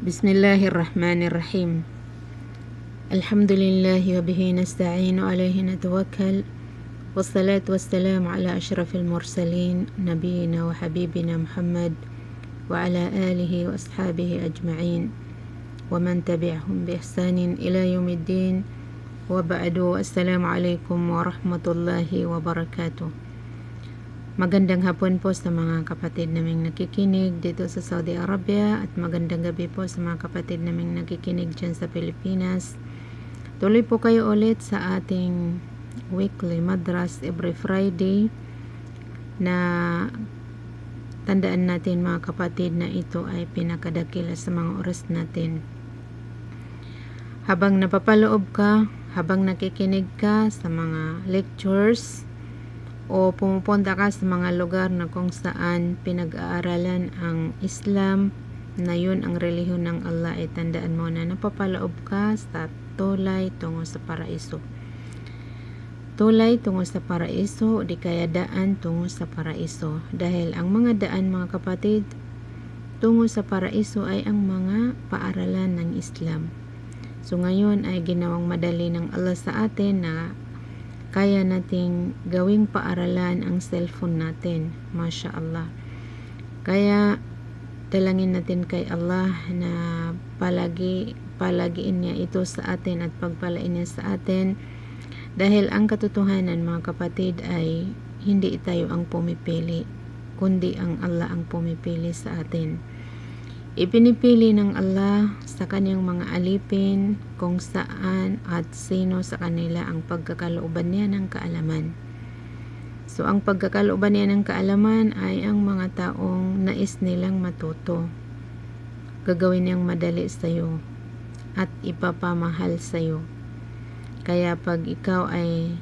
Bismillahirrahmanirrahim. Alhamdulillahi wa bihi nasta'inu alayhi natawakkal. Wassalatu wassalamu ala ashrafil mursalin nabiyina wa habibina Muhammad wa ala alihi wa ashabihi ajma'in wa man tabi'ahum bi ihsanin ila yaumiddin. Wa ba'du, assalamu alaikum wa rahmatullahi wa barakatuh. Magandang hapon po sa mga kapatid naming nakikinig dito sa Saudi Arabia at magandang gabi po sa mga kapatid naming nakikinig dyan sa Pilipinas. Tuloy po kayo ulit sa ating weekly madras every Friday na tandaan natin mga kapatid na ito ay pinakadakila sa mga oras natin. Habang napapaloob ka, habang nakikinig ka sa mga lectures o pumupunta ka sa mga lugar na kung saan pinag-aaralan ang Islam na yun ang relihiyon ng Allah, ay tandaan mo na napapaloob ka sa tulay tungo sa paraiso. Tulay tungo sa paraiso, di kaya daan tungo sa paraiso. Dahil ang mga daan mga kapatid tungo sa paraiso ay ang mga paaralan ng Islam. So ngayon ay ginawang madali ng Allah sa atin na kaya nating gawing paaralan ang cellphone natin. Masya Allah. Kaya dalangin natin kay Allah na palagiin niya ito sa atin at pagpalain niya sa atin. Dahil ang katotohanan mga kapatid ay hindi tayo ang pumipili, kundi ang Allah ang pumipili sa atin. Ipinipili ng Allah sa kanyang mga alipin kung saan at sino sa kanila ang pagkakalooban niya ng kaalaman. So ang pagkakalooban niya ng kaalaman ay ang mga taong nais nilang matuto. Gagawin niyang madali sa iyo at ipapamahal sa iyo. Kaya pag ikaw ay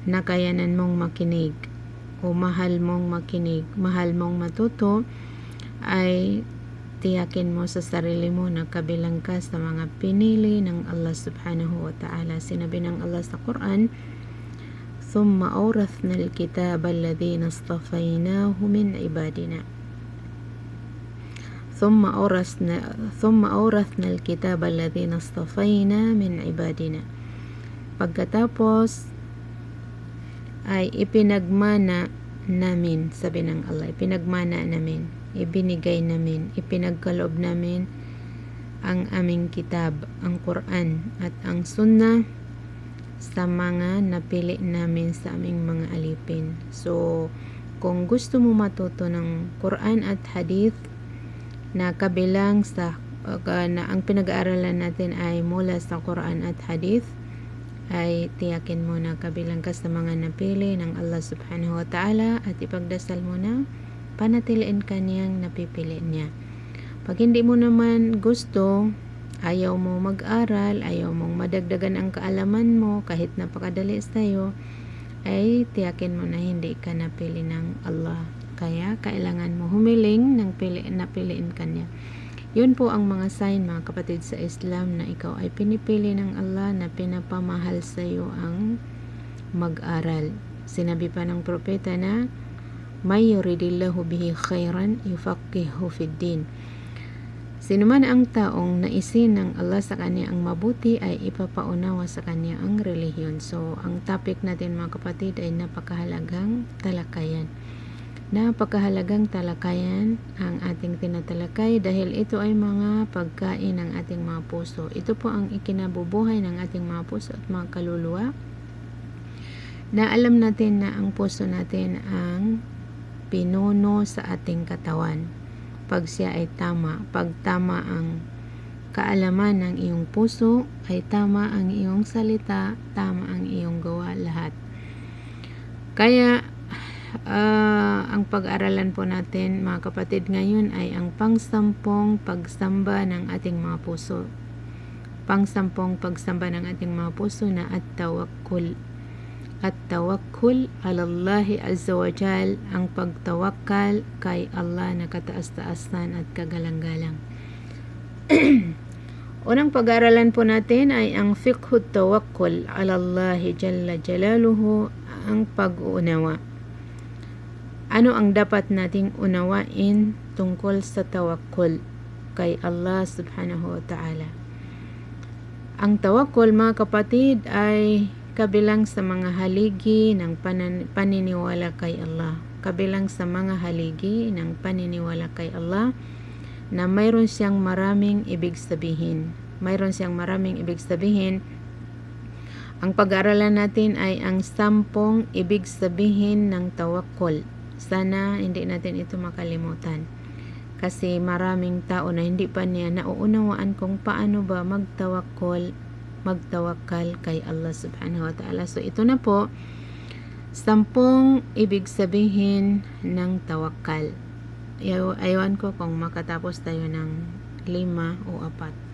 nakayanan mong makinig o mahal mong makinig, mahal mong matuto, ay tiyakin mo sa sarili mo na kabilang ka sa mga pinili ng Allah subhanahu wa ta'ala. Sinabi ng Allah sa Quran, ثُمَّ أَوْرَثْنَا الْكِتَابَ الَّذِينَ اصْطَفَيْنَاهُ مِنْ عِبَادِنَا ثُمَّ أَوْرَثْنَا الْكِتَابَ الَّذِينَ اصْطَفَيْنَا مِنْ عِبَادِنَا. Pagkatapos ay ipinagmana namin, sabi ng Allah, ipinagmana namin, ibinigay namin, ipinagkaloob namin ang aming kitab, ang Quran at ang Sunnah sa mga napili namin sa aming mga alipin. So, kung gusto mo matuto ng Quran at Hadith na kabilang sa na ang pinag-aaralan natin ay mula sa Quran at Hadith, ay tiyakin mo na kabilang ka sa mga napili ng Allah subhanahu wa ta'ala at ipagdasal mo na panatiliin ka niyang napipili niya. Pag hindi mo naman gusto, ayaw mo mag-aral, ayaw mong madagdagan ang kaalaman mo kahit napakadali sa'yo, ay tiyakin mo na hindi ka napili ng Allah. Kaya kailangan mo humiling ng napiliin ka niya. Yun po ang mga sign mga kapatid sa Islam na ikaw ay pinipili ng Allah, na pinapamahal sa iyo ang mag-aral. Sinabi pa ng propeta na may yuridillahu bihi khairan yufaqihu fid din. Sino man ang taong naisin ng Allah sa kanya ang mabuti ay ipapaunawa sa kanya ang relihiyon. So ang topic natin mga kapatid ay napakahalagang talakayan. Napakahalagang talakayan ang ating tinatalakay dahil ito ay mga pagkain ng ating mga puso. Ito po ang ikinabubuhay ng ating mga puso at mga kaluluwa, na alam natin na ang puso natin ang pinuno sa ating katawan. Pag siya ay tama, pag tama ang kaalaman ng iyong puso, ay tama ang iyong salita, tama ang iyong gawa, lahat. Kaya ang pag-aralan po natin mga kapatid ngayon ay ang pangsampung pagsamba ng ating mga puso. Pangsampung pagsamba ng ating mga puso na at-tawakkul. At-tawakkul ala Allah azza wa jal, ang pagtawakkal kay Allah na kataas-taasan at kagalang-galang. Unang pag-aralan po natin ay ang fiqhut tawakkul ala Allah jalla jalaluhu, ang pag-uunawa. Ano ang dapat nating unawain tungkol sa tawakkul? kay Allah subhanahu wa ta'ala. Ang tawakkul, mga kapatid, ay kabilang sa mga haligi ng paniniwala kay Allah. Kabilang sa mga haligi ng paniniwala kay Allah na mayroon siyang maraming ibig sabihin. Mayroon siyang maraming ibig sabihin. Ang pag-aaralan natin ay ang 10 ibig sabihin ng tawakkul. Sana hindi natin ito makalimutan. Kasi maraming tao na hindi pa niya nauunawaan kung paano ba magtawakkal kay Allah subhanahu wa ta'ala. So ito na po, 10 ibig sabihin ng tawakkal. Ayawan ko kung makatapos tayo ng 5 o 4.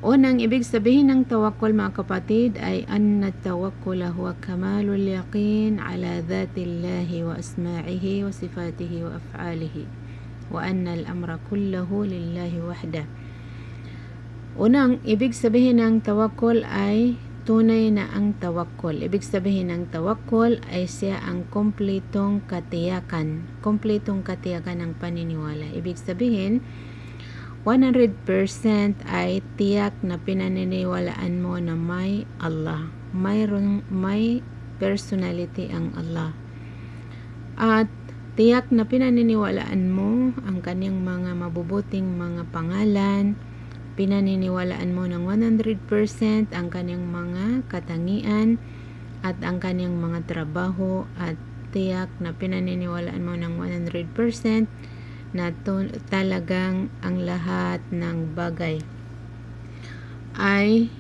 Unang ibig sabihin ng tawakkul, mga kapatid, ay anna tawakkula huwa kamalul yaqin ala dhatillahi wa asma'ihi wa sifatihi wa af'alihi wa anna al-amra kullahu lillahi wahda. Unang ibig sabihin ng tawakkul ay tunay na ang tawakkul. Ibig sabihin ng tawakkul ay siya ang kompletong katiyakan ng paniniwala. Ibig sabihin 100% ay tiyak na pinaniniwalaan mo na may Allah. May personality ang Allah. At tiyak na pinaniniwalaan mo ang kanyang mga mabubuting mga pangalan. Pinaniniwalaan mo ng 100% ang kanyang mga katangian at ang kanyang mga trabaho. At tiyak na pinaniniwalaan mo ng 100% na talagang ang lahat ng bagay ay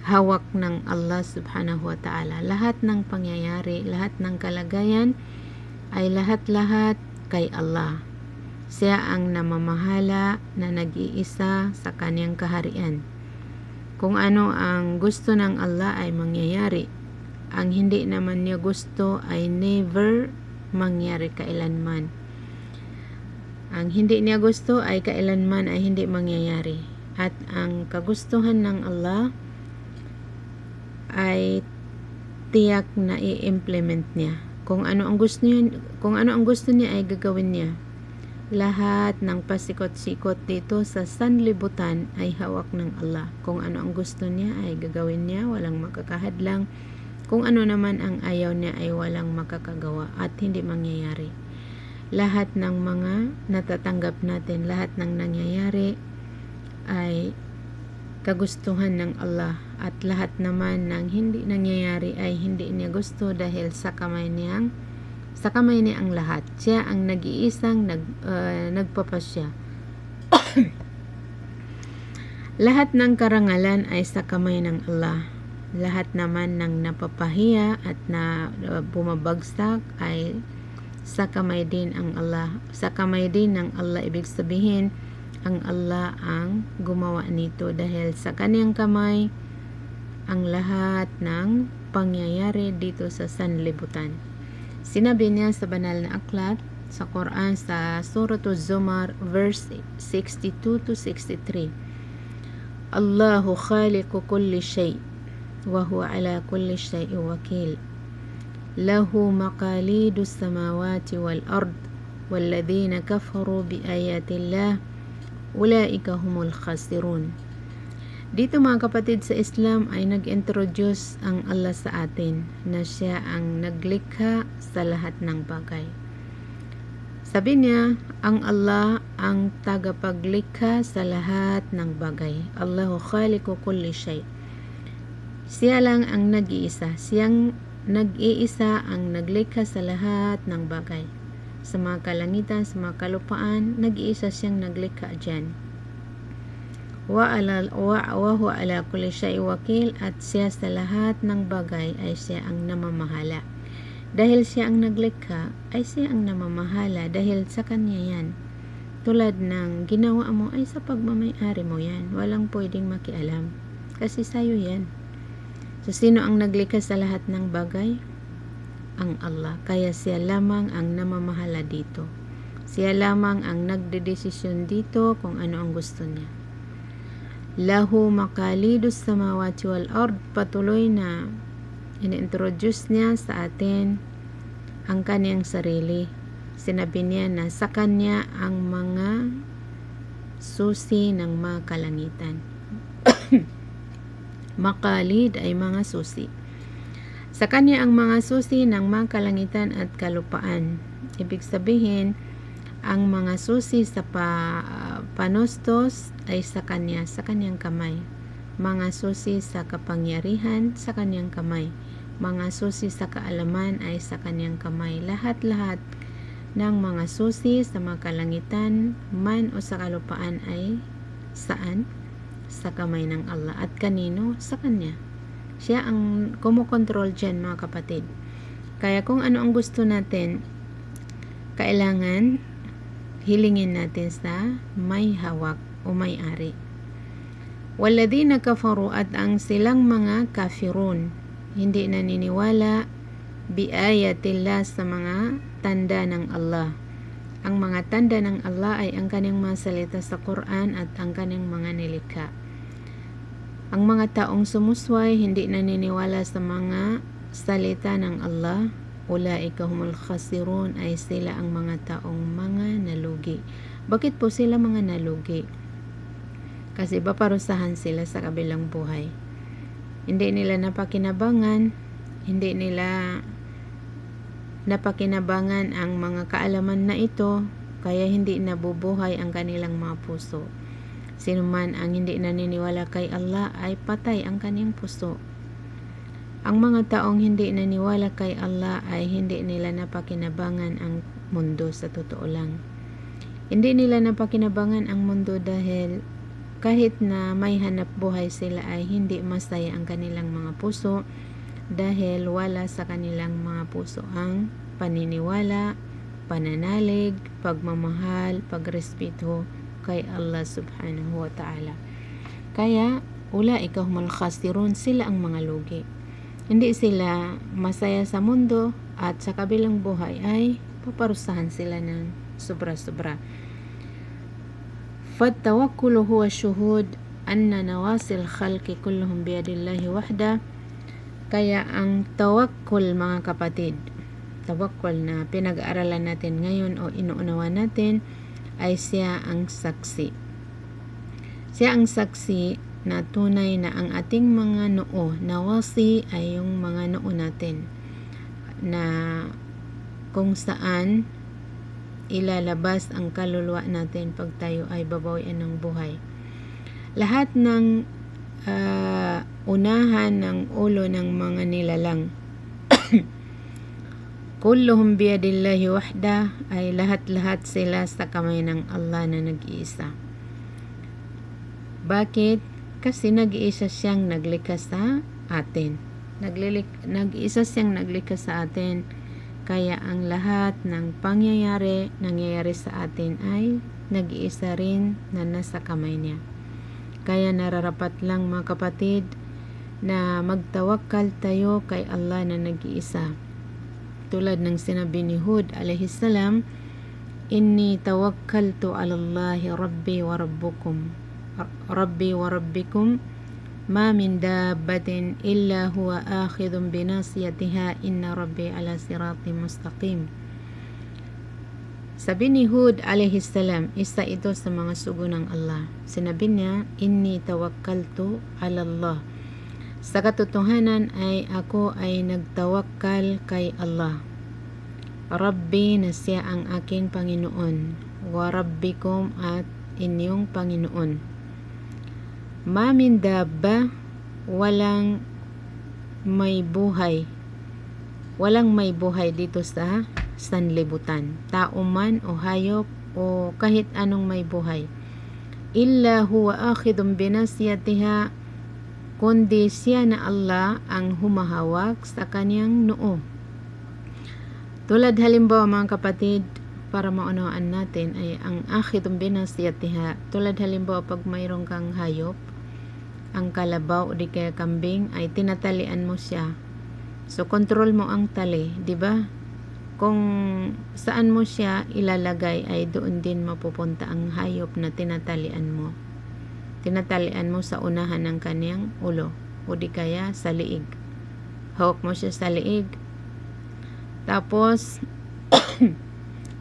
hawak ng Allah subhanahu wa ta'ala. Lahat ng pangyayari, lahat ng kalagayan ay lahat-lahat kay Allah. Siya ang namamahala na nag-iisa sa kanyang kaharian. Kung ano ang gusto ng Allah ay mangyayari. Ang hindi naman niya gusto ay never mangyari kailanman. Ang hindi niya gusto ay kailanman ay hindi mangyayari. At ang kagustuhan ng Allah ay tiyak na i-implement niya. Kung ano ang gusto niya ay gagawin niya. Lahat ng pasikot-sikot dito sa sanlibutan ay hawak ng Allah. Kung ano ang gusto niya ay gagawin niya, walang makakahadlang. Kung ano naman ang ayaw niya ay walang makakagawa at hindi mangyayari. Lahat ng mga natatanggap natin, lahat ng nangyayari ay kagustuhan ng Allah, at lahat naman ng hindi nangyayari ay hindi niya gusto dahil sa kamay niya ang lahat. Siya ang nag-iisang nagpapasya. Lahat ng karangalan ay sa kamay ng Allah. Lahat naman ng napapahiya at na bumabagsak ay sa kamay din ng Allah. Ibig sabihin, ang Allah ang gumawa nito dahil sa kaniyang kamay ang lahat ng pangyayari dito sa sanlibutan. Sinabi niya sa banal na aklat sa Quran sa Surah Az-Zumar verse 62 to 63. Allahu khaliqu kulli shay wa huwa ala kulli shay'in wakil. Lahu maqalidus samawati wal ard walladhina kafaru bi ayatillah ulaika humul khasirun. Dito, mga kapatid, sa Islam ay nag-introduce ang Allah sa atin na siya ang naglikha sa lahat ng bagay. Sabi niya, ang Allah ang tagapaglikha sa lahat ng bagay. Allahu khaliqu kulli shay. Siya lang ang nag-iisa. Siyang nag-iisa ang naglikha sa lahat ng bagay. Sa mga kalangitan, sa mga kalupaan, nag-iisa siyang naglikha dyan. Wa huwa ala kulli shay'in wakil, at siya sa lahat ng bagay ay siya ang namamahala. Dahil siya ang naglikha, ay siya ang namamahala dahil sa kanya yan. Tulad ng ginawa mo ay sa pagmamay-ari mo yan. Walang pwedeng makialam. Kasi sa'yo yan. So, sino ang naglikha sa lahat ng bagay? Ang Allah. Kaya siya lamang ang namamahala dito. Siya lamang ang nagdedesisyon dito kung ano ang gusto niya. Lahu maqalidus samawati wal ard. Patuloy na in-introduce niya sa atin ang kaniyang sarili. Sinabi niya na sa kanya ang mga susi ng mga kalangitan. Maqalid ay mga susi. Sa kanya ang mga susi ng mga kalangitan at kalupaan. Ibig sabihin, ang mga susi sa panustos ay sa kanya, sa kanyang kamay. Mga susi sa kapangyarihan, sa kanyang kamay. Mga susi sa kaalaman ay sa kanyang kamay. Lahat-lahat ng mga susi sa mga kalangitan man o sa kalupaan ay saan? Sa kamay ng Allah. At kanino? Sa kanya. Siya ang kumokontrol dyan, mga kapatid. Kaya kung ano ang gusto natin, kailangan hilingin natin sa may hawak o may-ari. Walladhina kafaru, at ang silang mga kafirun, hindi naniniwala biayatillah, sa mga tanda ng Allah. Ang mga tanda ng Allah ay ang kanyang mga salita sa Quran at ang kanyang mga nilikha. Ang mga taong sumusway, hindi naniniwala sa mga salita ng Allah, ulaika humul khasirun, ay sila ang mga taong mga nalugi. Bakit po sila mga nalugi? Kasi paparusahan sila sa kabilang buhay. Hindi nila napakinabangan, hindi nila napakinabangan ang mga kaalaman na ito, kaya hindi nabubuhay ang kanilang mga puso. Sino man ang hindi naniniwala kay Allah ay patay ang kanyang puso. Ang mga taong hindi naniniwala kay Allah ay hindi nila napakinabangan ang mundo, sa totoo lang. Hindi nila napakinabangan ang mundo dahil kahit na may hanap buhay sila ay hindi masaya ang kanilang mga puso dahil wala sa kanilang mga puso ang paniniwala, pananalig, pagmamahal, pagrespeto kay Allah subhanahu wa ta'ala. Kaya, ulaika humul khasirun, sila ang mga lugi. Hindi sila masaya sa mundo at sa kabilang buhay ay paparusahan sila ng sobra-sobra. فالتوكل هو الشهود أن نواصي الخلق كلهم بيد الله وحده. Kaya ang tawakkul, mga kapatid, tawakkul na pinag-aaralan natin ngayon o inuunawa natin, ay siya ang saksi. Siya ang saksi na tunay na ang ating mga noo, nawasi ay yung mga noo natin, na kung saan ilalabas ang kaluluwa natin pag tayo ay babawian ng buhay. Lahat ng unahan ng ulo ng mga nilalang kulluhum biyadillahi wahda, ay lahat-lahat sila sa kamay ng Allah na nag-iisa. Bakit? Kasi nag-iisa siyang naglikha sa atin. Nag-iisa siyang naglikha sa atin. Kaya ang lahat ng pangyayari, nangyayari sa atin ay nag-iisa rin na nasa kamay niya. Kaya nararapat lang, mga kapatid, na magtawakkal tayo kay Allah na nag-iisa. Tulad ng sinabi ni Hud alayhi salam, inni tawakkaltu ala Allahi rabbi wa rabbikum ma min dabbatin illa huwa akhidun binasiyatiha inna rabbi ala siratim mustaqim. Sabi ni Hud alayhi salam, isa ito sa mga sugo ng Allah. Sinabi niya, inni tawakkaltu ala Allah. Sa katotohanan ay ako ay nagtawakkal kay Allah. Rabbi, na siya ang aking Panginoon, wa rabbikum, at inyong Panginoon. Ma min dabba, walang may buhay dito sa sanlibutan, tao man o hayop o kahit anong may buhay, illa huwa akhidun binasiyatiha, kundi siya na Allah ang humahawak sa kanyang noo. Tulad halimbawa, mga kapatid, para maunawaan natin, ay ang akhidun binasiyatiha, tulad halimbawa pag mayroong kang hayop, ang kalabaw o di kaya kambing, ay tinatalian mo siya. So control mo ang tali, di ba? Kung saan mo siya ilalagay ay doon din mapupunta ang hayop na tinatalian mo. Tinatalian mo sa unahan ng kanyang ulo o di kaya sa liig. Hawak mo siya sa liig. Tapos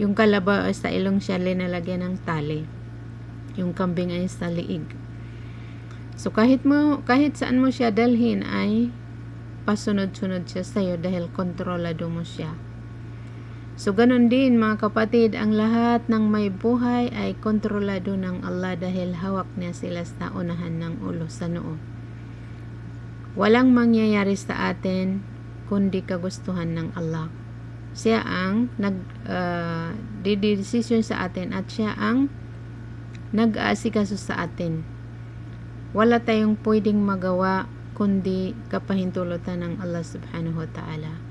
yung kalabaw ay sa ilong siya linalagyan ng tali. yung kambing ay sa liig. So kahit saan mo siya dalhin ay pasunod-sunod siya sa'yo dahil kontrolado mo siya. So ganun din mga kapatid, ang lahat ng may buhay ay kontrolado ng Allah dahil hawak niya sila sa unahan ng ulo, sa noo. Walang mangyayari sa atin kundi kagustuhan ng Allah. Siya ang nagdidesisyon sa atin at siya ang nag-aasikaso sa atin. Wala tayong pwedeng magawa kundi kapahintulutan ng Allah subhanahu wa ta'ala.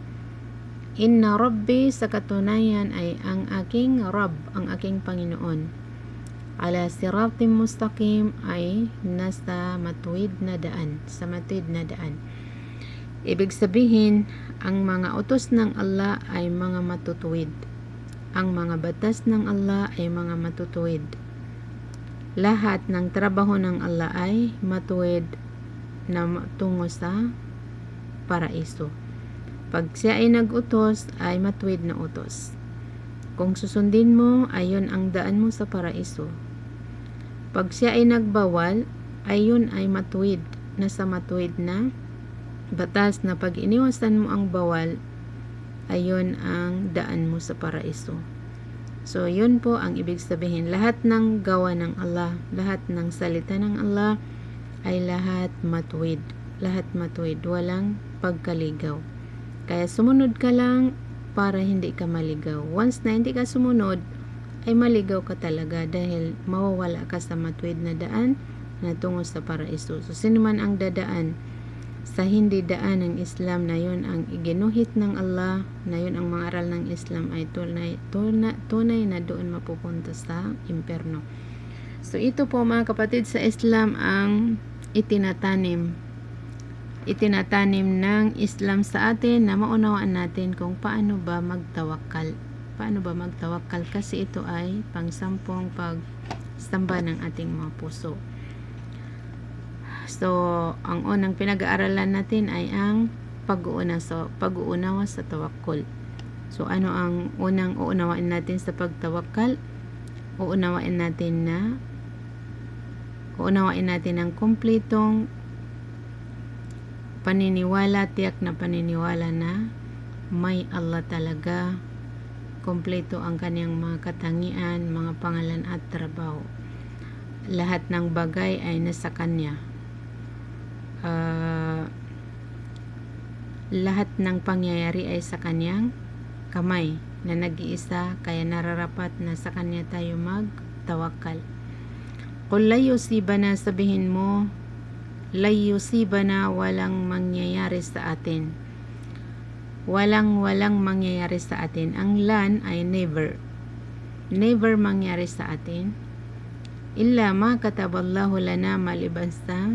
Inna Rabbi, sa katunayan ay ang aking Rabb, ang aking Panginoon. Ala siratim mustaqim ay nasa matuwid na daan, sa matuwid na daan. Ibig sabihin, ang mga utos ng Allah ay mga matutuwid. Ang mga batas ng Allah ay mga matutuwid. Lahat ng trabaho ng Allah ay matuwid na tungo sa paraiso. Pag siya ay nag-utos, ay matuwid na utos. Kung susundin mo, ayon ang daan mo sa paraiso. Pag siya ay nagbawal, ayon ay matuwid, nasa matuwid na batas na pag iniwasan mo ang bawal, ayon ang daan mo sa paraiso. So, yun po ang ibig sabihin. Lahat ng gawa ng Allah, lahat ng salita ng Allah, ay lahat matuwid. Lahat matuwid, walang pagkaligaw. Kaya sumunod ka lang para hindi ka maligaw. Once na hindi ka sumunod, ay maligaw ka talaga dahil mawawala ka sa matuwid na daan na tungo sa paraiso. So, sino man ang dadaan sa hindi daan ng Islam, na yun ang iginuhit ng Allah, na yun ang mga aral ng Islam ay tunay na doon mapupunta sa impyerno. So, ito po mga kapatid, sa Islam ang itinatanim ng Islam sa atin na maunawaan natin kung paano ba magtawakkal. Paano ba magtawakkal? Kasi ito ay pangsampung pagsamba ng ating mga puso. So, ang unang pinag-aaralan natin ay ang pag-uunawa sa tawakkul. So, ano ang unang uunawain natin sa pagtawakkal? Uunawain natin ang kumpletong paniniwala, tiyak na paniniwala na may Allah talaga, kompleto ang kanyang mga katangian, mga pangalan at trabaho. Lahat ng bagay ay nasa kanya. Lahat ng pangyayari ay sa kanyang kamay na nag-iisa, kaya nararapat na sa kanya tayo magtawakkal. Kung layusibana, sabihin mo, layusibana, walang mangyayari sa atin. Walang mangyayari sa atin. Ang lan ay never. Never mangyari sa atin. Illa ma kataballahu lana, maliban sa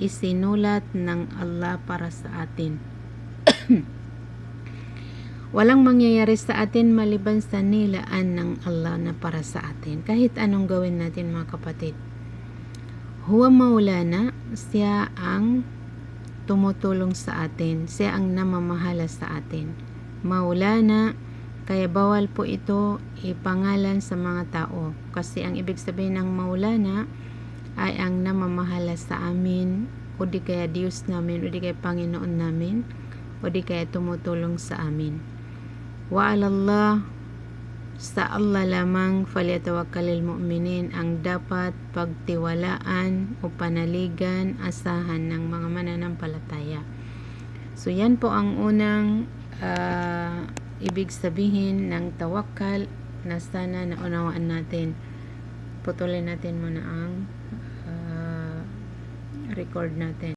isinulat ng Allah para sa atin. Walang mangyayari sa atin maliban sa nilaan ng Allah na para sa atin. Kahit anong gawin natin mga kapatid. Huwa maulana, siya ang tumutulong sa atin. Siya ang namamahala sa atin. Maulana, kaya bawal po ito ipangalan sa mga tao. Kasi ang ibig sabihin ng maulana ay ang namamahala sa amin, o di kaya Diyos namin, o di kaya Panginoon namin, o di kaya tumutulong sa amin. Wa alallah, sa Allah lamang falyatawakkalul mu'minin ang dapat pagtiwalaan o panaligan, asahan ng mga mananampalataya. So yan po ang unang ibig sabihin ng tawakkal na sana naunawaan natin. Putulin natin muna ang record natin.